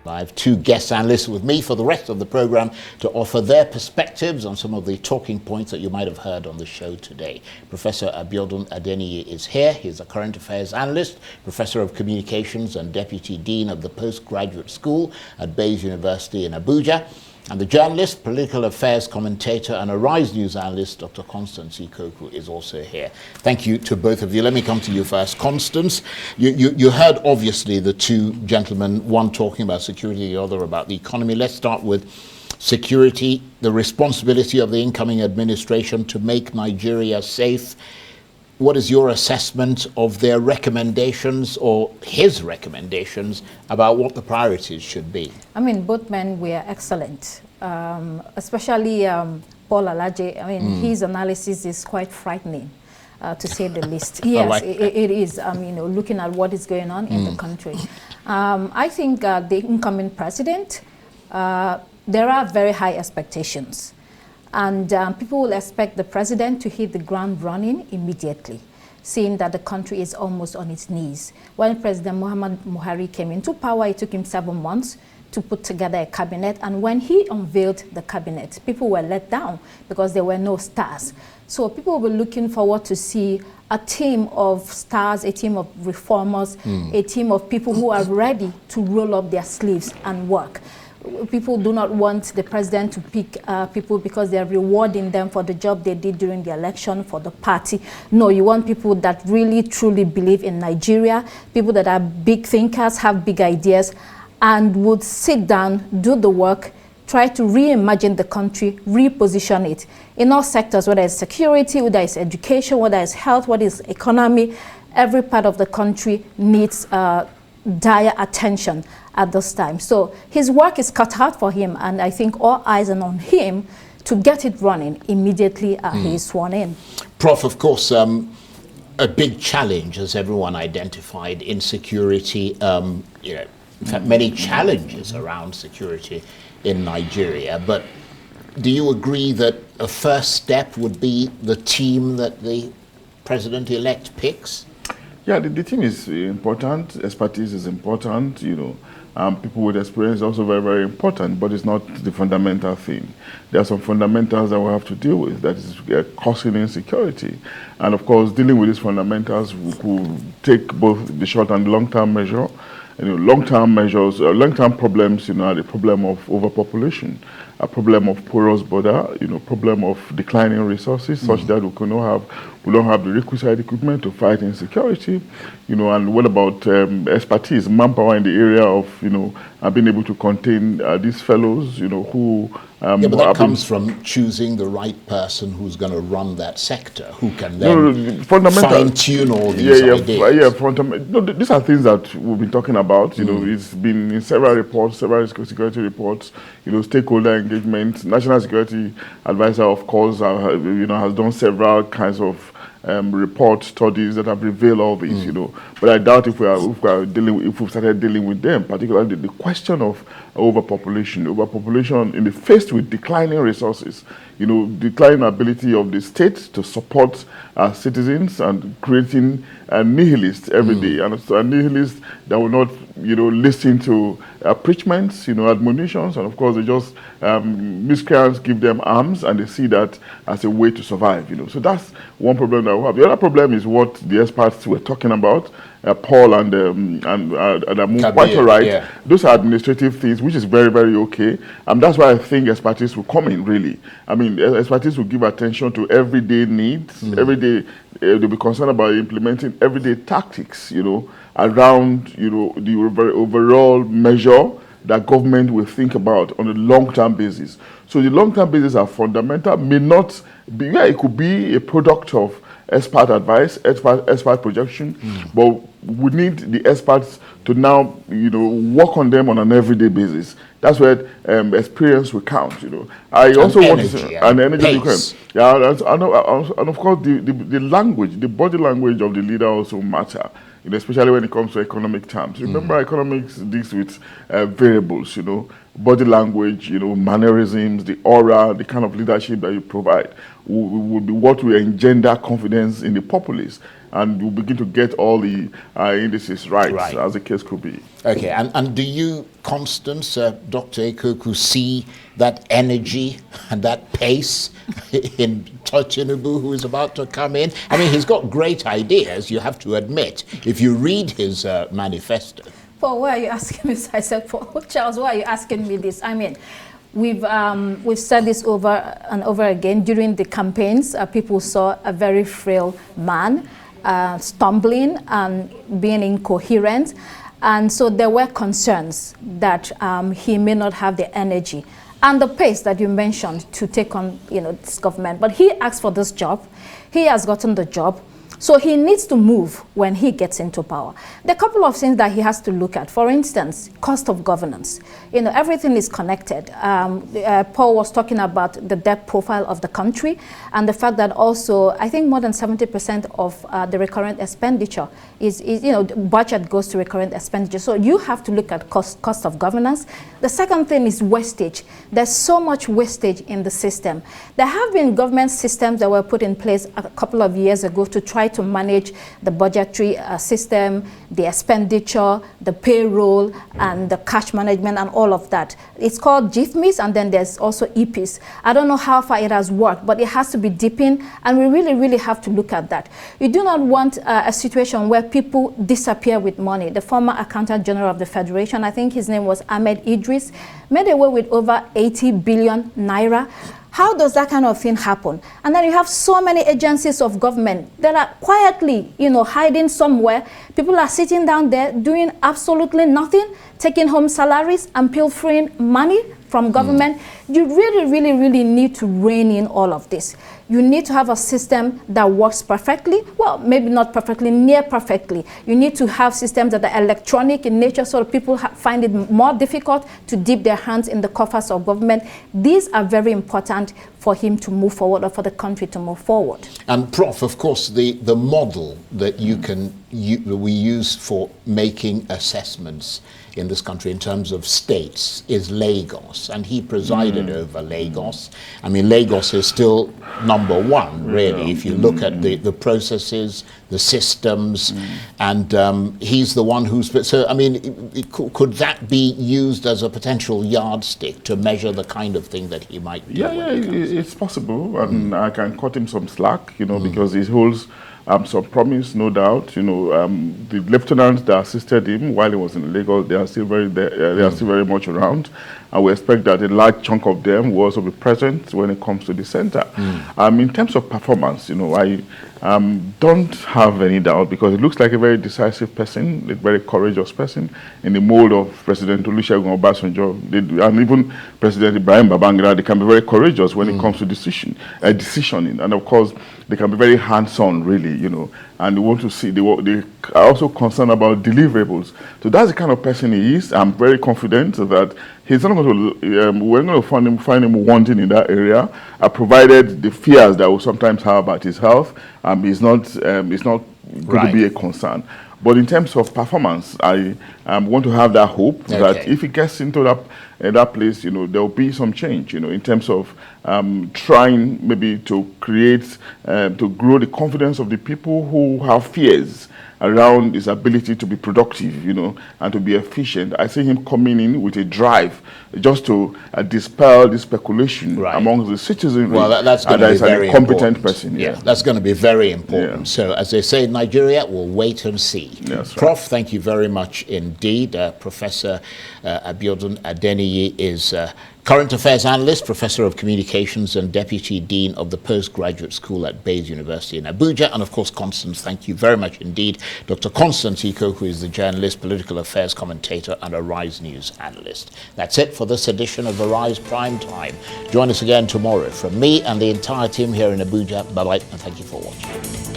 I have two guest analysts with me for the rest of the program to offer their perspectives on some of the talking points that you might have heard on the show today. Professor Abiodun Adeniyi is here. He's a current affairs analyst, professor of communications and deputy dean of the postgraduate school at Bayes University in Abuja. And the journalist, political affairs commentator, and Arise News analyst, Dr. Constance Ikokwu, is also here. Thank you to both of you. Let me come to you first. Constance, you heard, obviously, the two gentlemen, one talking about security, the other about the economy. Let's start with security, the responsibility of the incoming administration to make Nigeria safe. What is your assessment of their recommendations or his recommendations about what the priorities should be? I mean, both men were excellent, especially Paul Alaje. I mean, his analysis is quite frightening, to say the least. Yes, like it is. Looking at what is going on in the country. I think the incoming president, there are very high expectations. And people will expect the president to hit the ground running immediately, seeing that the country is almost on its knees. When President Muhammad Buhari came into power, it took him 7 months to put together a cabinet. And when he unveiled the cabinet, people were let down because there were no stars. So people were looking forward to see a team of stars, a team of reformers, a team of people who are ready to roll up their sleeves and work. People do not want the president to pick people because they're rewarding them for the job they did during the election for the party. No, you want people that really, truly believe in Nigeria, people that are big thinkers, have big ideas, and would sit down, do the work, try to reimagine the country, reposition it in all sectors, whether it's security, whether it's education, whether it's health, whether it's economy. Every part of the country needs dire attention at this time. So his work is cut out for him, and I think all eyes are on him to get it running immediately he is sworn in. Prof, of course, a big challenge, as everyone identified, insecurity, in fact, many challenges around security in Nigeria. But do you agree that a first step would be the team that the president-elect picks? Yeah, the team is important. Expertise is important, people with experience is also very, very important, but it's not the fundamental thing. There are some fundamentals that we have to deal with, that is causing insecurity. And of course, dealing with these fundamentals will take both the short and long-term measure. Long-term measures, long-term problems, are the problem of overpopulation, a problem of porous border, problem of declining resources, such that we don't have the requisite equipment to fight insecurity, and what about expertise, manpower in the area of, being able to contain these fellows, who... but that comes from choosing the right person who's going to run that sector, who can then fine-tune all these ideas. These are things that we've been talking about. It's been in several reports, several security reports, stakeholder engagement. National Security Advisor, of course, has done several kinds of report studies that have revealed all this, But I doubt if we've started dealing with them, particularly the question of overpopulation in the faced with declining resources, declining ability of the state to support citizens and creating a nihilist every day, and a nihilist that will not, listen to preachments, admonitions, and of course they just miscreants give them arms and they see that as a way to survive, So that's one problem that we have. The other problem is what the experts were talking about. Paul and Amu, quite all right. Yeah. Those are administrative things, which is very, very okay. That's why I think expertise will come in, really. I mean, expertise will give attention to everyday needs. Every day, they'll be concerned about implementing everyday tactics, around, the overall measure that government will think about on a long-term basis. So the long-term basis are fundamental, may not be, it could be a product of expert advice, expert projection, but we need the experts to now, work on them on an everyday basis. That's where experience will count, I also want to say, and energy will count. Yeah, and of course, the language, the body language of the leader also matter. Especially when it comes to economic terms. Remember, economics deals with variables, body language, mannerisms, the aura, the kind of leadership that you provide will be what will engender confidence in the populace. and we'll begin to get all the indices right, as the case could be. Okay, and do you, Constance, Dr. Ikokwu, see that energy and that pace in Tinubu, who is about to come in? I mean, he's got great ideas, you have to admit, if you read his manifesto. Paul, why are you asking me? I said, Charles, why are you asking me this? I mean, we've said this over and over again. During the campaigns, people saw a very frail man stumbling and being incoherent. And so there were concerns that he may not have the energy and the pace that you mentioned to take on, this government. But he asked for this job. He has gotten the job. So he needs to move when he gets into power. There are a couple of things that he has to look at. For instance, cost of governance. Everything is connected. Paul was talking about the debt profile of the country and the fact that also, I think more than 70% of the recurrent expenditure is budget goes to recurrent expenditure. So you have to look at cost of governance. The second thing is wastage. There's so much wastage in the system. There have been government systems that were put in place a couple of years ago to try to manage the budgetary system, the expenditure, the payroll, and the cash management, and all of that. It's called GIFMIS, and then there's also EPIS. I don't know how far it has worked, but it has to be deepened, and we really, really have to look at that. You do not want a situation where people disappear with money. The former Accountant General of the Federation, I think his name was Ahmed Idris, made away with over 80 billion naira. How does that kind of thing happen? And then you have so many agencies of government that are quietly, hiding somewhere. People are sitting down there doing absolutely nothing, taking home salaries and pilfering money from government. You really, really, really need to rein in all of this. You need to have a system that works perfectly. Well, maybe not perfectly, near perfectly. You need to have systems that are electronic in nature so that people find it more difficult to dip their hands in the coffers of government. These are very important for him to move forward or for the country to move forward. And Prof, of course, the model that we use for making assessments in this country in terms of states is Lagos, and he presided over Lagos. I mean, Lagos is still number one, really, if you look at the processes, the systems, and he's the one who's... So, I mean, could that be used as a potential yardstick to measure the kind of thing that he might do? Yeah, it's possible, and I can cut him some slack, because he holds some promise, no doubt. The lieutenants that assisted him while he was in Lagos, they are still very much around, and we expect that a large chunk of them will also be present when it comes to the center. In terms of performance, I don't have any doubt, because it looks like a very decisive person, a very courageous person, in the mold of President Olusegun Obasanjo, and even President Ibrahim Babangida. They can be very courageous when it comes to decisioning, and of course, they can be very hands-on, really, and they want to see, they are also concerned about deliverables. So that's the kind of person he is. I'm very confident that he's not going to, we're going to find him wanting in that area, provided the fears that we sometimes have about his health is not going to be a concern. But in terms of performance, I want to have that hope that if he gets into that place, there will be some change, in terms of trying maybe to create, to grow the confidence of the people who have fears around his ability to be productive, and to be efficient. I see him coming in with a drive just to dispel the speculation among the citizens. Well, that's going to be very competent person. Yeah, that's going to be very important. Yeah. So, as they say in Nigeria, we'll wait and see. Yes, Prof, thank you very much indeed. Professor Abiodun Adeniyi is Current Affairs Analyst, Professor of Communications and Deputy Dean of the Postgraduate School at Bayes University in Abuja. And of course, Constance, thank you very much indeed. Dr. Constance Ikokwu, who is the journalist, political affairs commentator and Arise News analyst. That's it for this edition of Arise Prime Time. Join us again tomorrow. From me and the entire team here in Abuja, bye-bye and thank you for watching.